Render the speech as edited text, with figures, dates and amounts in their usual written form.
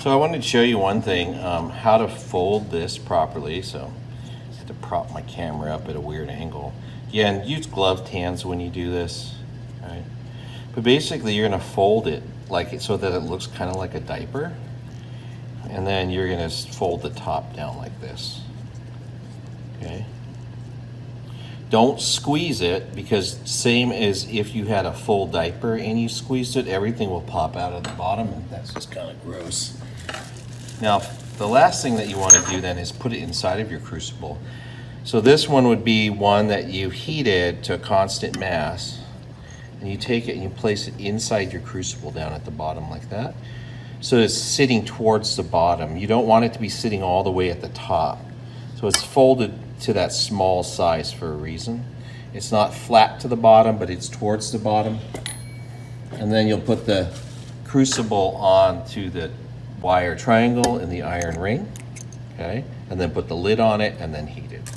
So I wanted to show you one thing, how to fold this properly. So I have to prop my camera up at a weird angle. Again, use gloved hands when you do this, right? But basically you're gonna fold it like it so that it looks kind of like a diaper. And then you're gonna fold the top down like this, okay? Don't squeeze it, because same as if you had a full diaper and you squeezed it, everything will pop out of the bottom, and that's just kind of gross. Now, the last thing that you want to do then is put it inside of your crucible. So this one would be one that you heated to a constant mass, and you take it and you place it inside your crucible down at the bottom like that. So it's sitting towards the bottom. You don't want it to be sitting all the way at the top. So it's folded to that small size for a reason. It's not flat to the bottom, but it's towards the bottom. And then you'll put the crucible onto the wire triangle in the iron ring, okay? And then put the lid on it and then heat it.